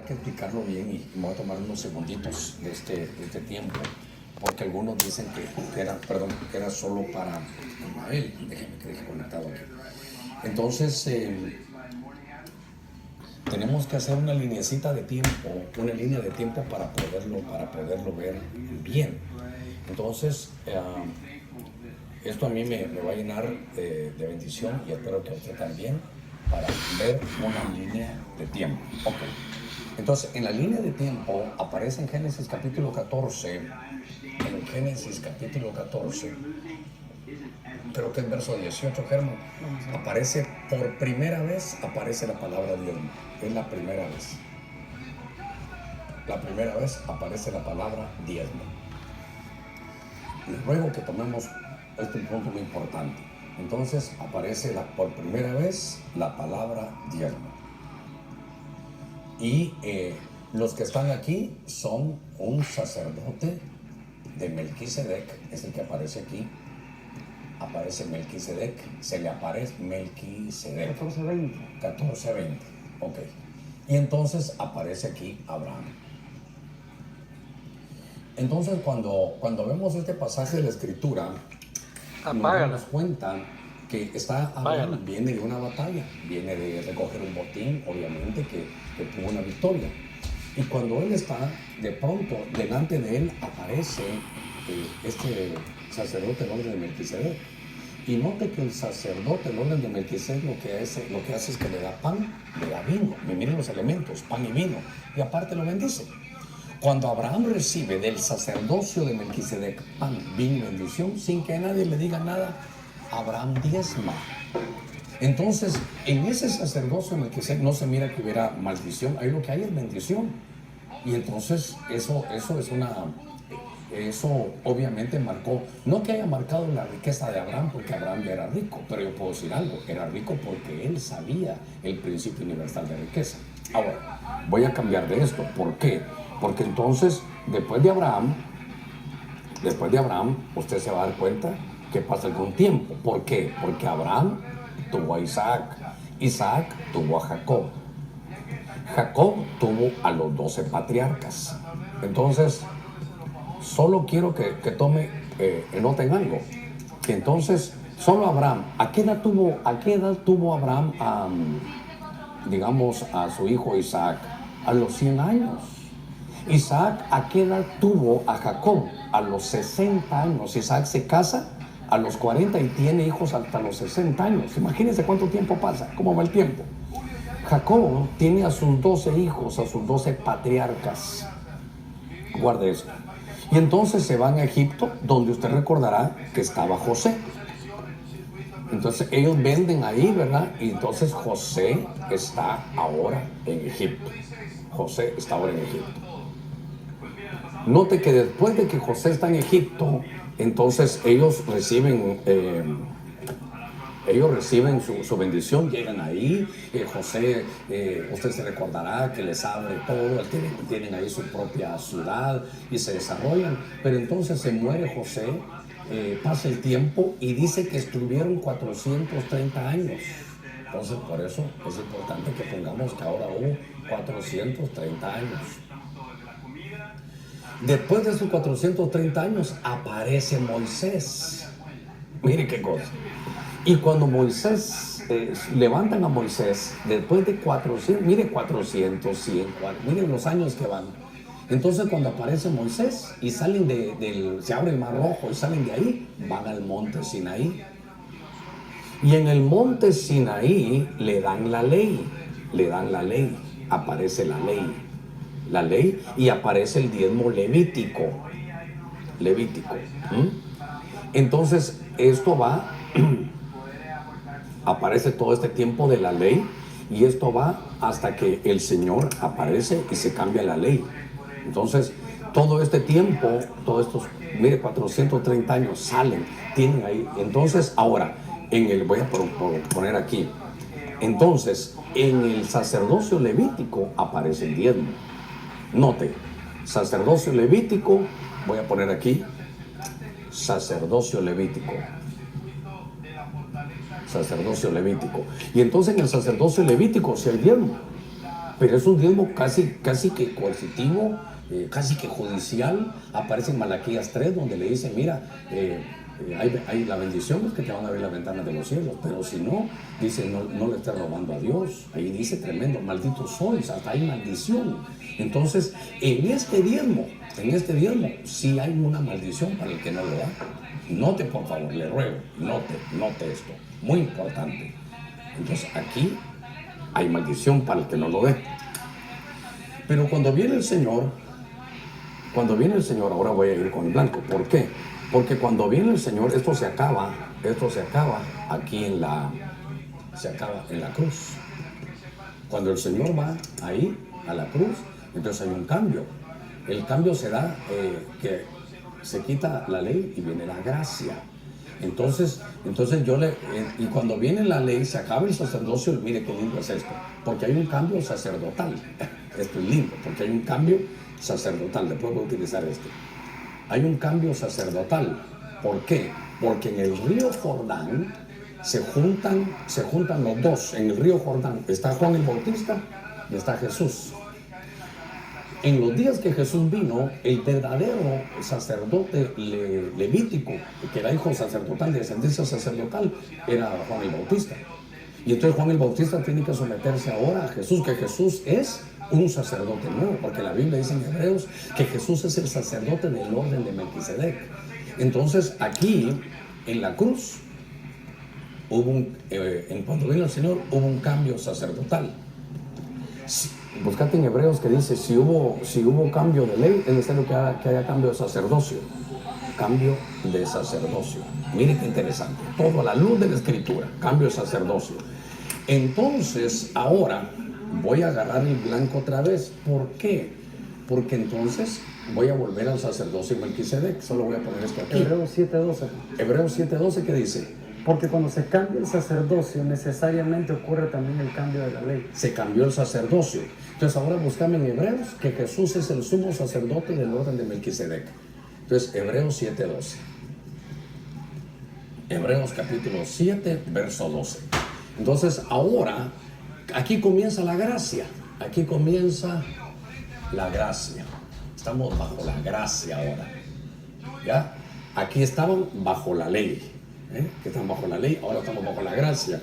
que explicarlo bien y me voy a tomar unos segunditos de este tiempo, porque algunos dicen que era solo para Ismael. Déjenme que deje conectado aquí. Entonces, tenemos que hacer una lineecita de tiempo, una línea de tiempo para poderlo ver bien. Entonces, esto a mí me va a llenar de bendición y espero que a usted también, para ver una línea de tiempo. Ok. Entonces, en la línea de tiempo aparece en Génesis capítulo 14, creo que en verso 18, Germán, aparece por primera vez, aparece la palabra diezmo. Es la primera vez. La primera vez aparece la palabra diezmo. Les ruego que tomemos este punto muy importante. Entonces aparece por primera vez la palabra diezmo. Y los que están aquí son un sacerdote de Melquisedec, es el que aparece aquí. Aparece Melquisedec, se le aparece Melquisedec. 14:20. Ok. Y entonces aparece aquí Abraham. Entonces cuando vemos este pasaje de la Escritura, nos damos cuenta que Abraham viene de una batalla, viene de recoger un botín, obviamente, que tuvo una victoria. Y cuando él está, de pronto, delante de él aparece este sacerdote, el orden de Melquisedec. Y note que el sacerdote, el orden de Melquisedec, lo que hace es que le da pan, le da vino. Miren los elementos, pan y vino. Y aparte lo bendice. Cuando Abraham recibe del sacerdocio de Melquisedec pan, vino y bendición, sin que nadie le diga nada, Abraham diezma. Entonces, en ese sacerdocio de Melquisedec no se mira que hubiera maldición, ahí lo que hay es bendición. Y entonces eso obviamente marcó, no que haya marcado la riqueza de Abraham, porque Abraham ya era rico, pero yo puedo decir algo, era rico porque él sabía el principio universal de riqueza. Ahora, voy a cambiar de esto. ¿Por qué? Porque entonces, después de Abraham, usted se va a dar cuenta que pasa algún tiempo. ¿Por qué? Porque Abraham tuvo a Isaac, Isaac tuvo a Jacob, Jacob tuvo a los 12 patriarcas. Entonces, solo quiero que tome, noten algo, que entonces, solo Abraham, ¿a qué edad tuvo Abraham digamos, a su hijo Isaac? A los 100 años. Isaac, ¿a qué edad tuvo a Jacob? A los 60 años. Isaac se casa a los 40 y tiene hijos hasta los 60 años. Imagínense cuánto tiempo pasa, cómo va el tiempo. Jacob tiene a sus 12 hijos, a sus 12 patriarcas. Guarde esto. Y entonces se van a Egipto, donde usted recordará que estaba José. Entonces ellos venden ahí, ¿verdad? Y entonces José está ahora en Egipto. José está ahora en Egipto. Note que después de que José está en Egipto, entonces ellos reciben su bendición, llegan ahí. José, usted se recordará que les abre todo, tienen ahí su propia ciudad y se desarrollan. Pero entonces se muere José, pasa el tiempo y dice que estuvieron 430 años. Entonces por eso es importante que pongamos que ahora hubo 430 años. Después de sus 430 años aparece Moisés. Mire qué cosa. Y cuando levantan a Moisés, después de 400, mire 400, 100, miren los años que van. Entonces cuando aparece Moisés y salen se abre el Mar Rojo y salen de ahí, van al monte Sinaí. Y en el monte Sinaí le dan la ley, aparece la ley y aparece el diezmo levítico. Entonces esto va, aparece todo este tiempo de la ley y esto va hasta que el Señor aparece y se cambia la ley. Entonces todo este tiempo, todos estos, mire, 430 años salen, tienen ahí. Entonces ahora, voy a poner aquí, entonces en el sacerdocio levítico aparece el diezmo. Note, sacerdocio levítico, voy a poner aquí, sacerdocio levítico. Y entonces en el sacerdocio levítico sí hay diezmo, pero es un diezmo casi que coercitivo, casi que judicial. Aparece en Malaquías 3, donde le dice, mira, hay la bendición es que te van a abrir las ventanas de los cielos, pero si no, dice, no le estés robando a Dios. Ahí dice tremendo, maldito sois, hasta hay maldición. Entonces, en este diezmo, sí hay una maldición para el que no lo da. Note, por favor, le ruego, note esto, muy importante. Entonces, aquí hay maldición para el que no lo dé. Pero cuando viene el Señor, ahora voy a ir con el blanco. ¿Por qué? Porque cuando viene el Señor, esto se acaba aquí se acaba en la cruz. Cuando el Señor va ahí, a la cruz, entonces hay un cambio. El cambio se da que se quita la ley y viene la gracia. Entonces y cuando viene la ley, se acaba el sacerdocio. Mire qué lindo es esto, porque hay un cambio sacerdotal. Esto es lindo, porque hay un cambio sacerdotal. Después voy a utilizar esto. Hay un cambio sacerdotal. ¿Por qué? Porque en el río Jordán se juntan los dos. En el río Jordán está Juan el Bautista y está Jesús. En los días que Jesús vino, el verdadero sacerdote levítico, que era hijo sacerdotal, de descendencia sacerdotal, era Juan el Bautista. Y entonces Juan el Bautista tiene que someterse ahora a Jesús, que Jesús es un sacerdote nuevo, porque la Biblia dice en Hebreos que Jesús es el sacerdote del orden de Melquisedec. Entonces aquí, en la cruz, cuando vino el Señor, hubo un cambio sacerdotal. Buscate en Hebreos que dice, si hubo cambio de ley, es necesario que haya cambio de sacerdocio. Cambio de sacerdocio. Mire qué interesante. Todo a la luz de la Escritura. Cambio de sacerdocio. Entonces, ahora voy a agarrar el blanco otra vez. ¿Por qué? Porque entonces voy a volver al sacerdocio de Melquisedec. Solo voy a poner esto aquí. Hebreos 7:12. Hebreos 7:12, ¿qué dice? Porque cuando se cambia el sacerdocio, necesariamente ocurre también el cambio de la ley. Se cambió el sacerdocio. Entonces ahora buscame en Hebreos que Jesús es el sumo sacerdote del orden de Melquisedec. Entonces Hebreos 7:12. Hebreos capítulo 7, verso 12. Entonces ahora, aquí comienza la gracia. Aquí comienza la gracia. Estamos bajo la gracia ahora. ¿Ya? Aquí estaban bajo la ley. Que están bajo la ley, ahora estamos bajo la gracia.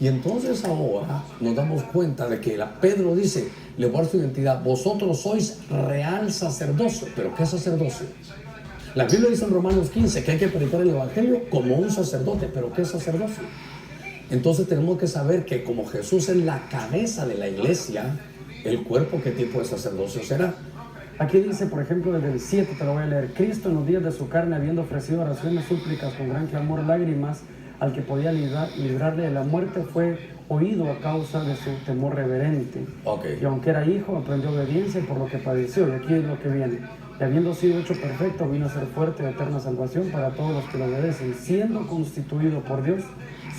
Y entonces ahora nos damos cuenta de que Pedro dice, le voy a dar su identidad, vosotros sois real sacerdocio. ¿Pero qué sacerdocio? La Biblia dice en Romanos 15 que hay que predicar el evangelio como un sacerdote. ¿Pero qué sacerdocio? Entonces tenemos que saber que como Jesús es la cabeza de la iglesia, el cuerpo, ¿qué tipo de sacerdocio será? Aquí dice, por ejemplo, desde el 7, te lo voy a leer. Cristo en los días de su carne, habiendo ofrecido oraciones, súplicas con gran clamor, lágrimas, al que podía librarle de la muerte, fue oído a causa de su temor reverente. Okay. Y aunque era hijo, aprendió obediencia por lo que padeció. Y aquí es lo que viene. Y habiendo sido hecho perfecto, vino a ser fuerte de eterna salvación para todos los que lo obedecen, siendo constituido por Dios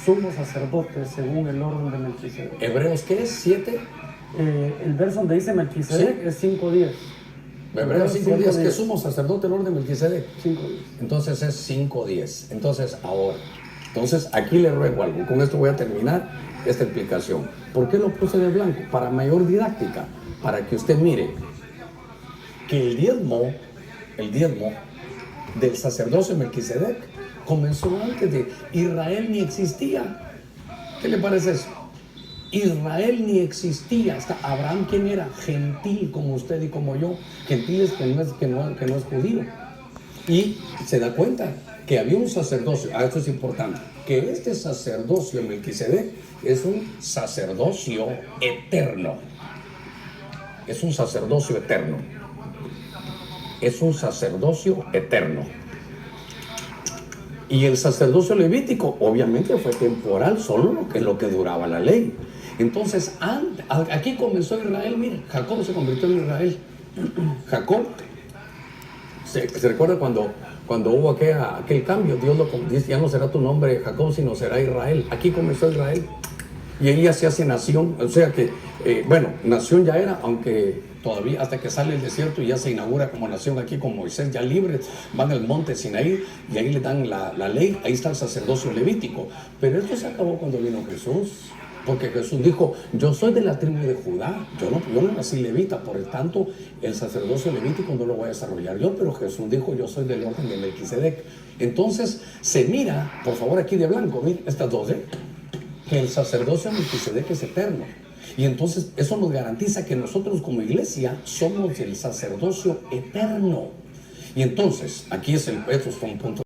sumo sacerdote según el orden de Melquisedec. ¿Hebreos qué es? ¿7? El verso donde dice Melquisedec, ¿sí?, es 5:10. Hebreos 5:10, que sumo sacerdote el orden de Melquisedec. 5:10. Entonces es 5:10. Entonces ahora, aquí le ruego algo. Con esto voy a terminar esta explicación. ¿Por qué lo puse de blanco? Para mayor didáctica, para que usted mire que el diezmo del sacerdocio de Melquisedec comenzó antes de Israel, ni existía. ¿Qué le parece eso? Israel ni existía. Hasta Abraham, ¿quién era? Gentil como usted y como yo. Gentiles que no es judío. Y se da cuenta que había un sacerdocio. Esto es importante. Que este sacerdocio de Melquisedec es un sacerdocio eterno. Es un sacerdocio eterno. Es un sacerdocio eterno. Y el sacerdocio levítico obviamente fue temporal, solo lo que duraba la ley. Entonces, aquí comenzó Israel. Mire, Jacob se convirtió en Israel. Jacob, se recuerda cuando hubo aquel cambio, Dios dice, ya no será tu nombre Jacob, sino será Israel. Aquí comenzó Israel. Y ahí ya se hace nación. O sea que, nación ya era, aunque todavía hasta que sale el desierto y ya se inaugura como nación aquí con Moisés ya libre, van al monte Sinaí y ahí le dan la ley. Ahí está el sacerdocio levítico. Pero esto se acabó cuando vino Jesús. Porque Jesús dijo, yo soy de la tribu de Judá, yo no nací levita, por el tanto el sacerdocio levítico no lo voy a desarrollar yo, pero Jesús dijo, yo soy del orden de Melquisedec. Entonces se mira, por favor aquí de blanco, miren estas dos, que el sacerdocio de Melquisedec es eterno. Y entonces eso nos garantiza que nosotros como iglesia somos el sacerdocio eterno. Y entonces, aquí estos son puntos.